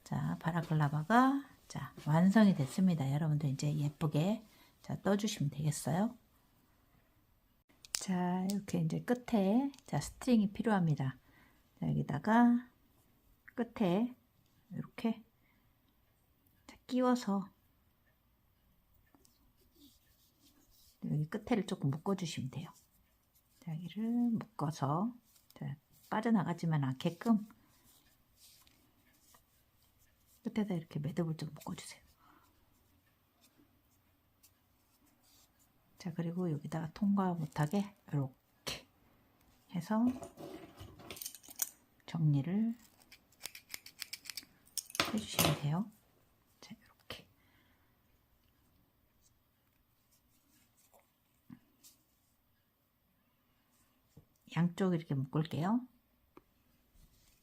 자, 바라클라바가 자, 완성이 됐습니다. 여러분들 이제 예쁘게 자, 떠 주시면 되겠어요. 자, 이렇게 이제 끝에 자, 스트링이 필요합니다. 자, 여기다가 끝에 이렇게 자, 끼워서 여기 끝에를 조금 묶어 주시면 돼요. 자, 여기를 묶어서 자, 빠져나가지만 않게끔 끝에다 이렇게 매듭을 좀 묶어 주세요. 자, 그리고 여기다가 통과 못하게 이렇게 해서 정리를 해주시면 돼요. 자, 이렇게 양쪽 이렇게 묶을게요.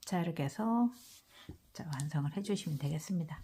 자, 이렇게 해서 자, 완성을 해주시면 되겠습니다.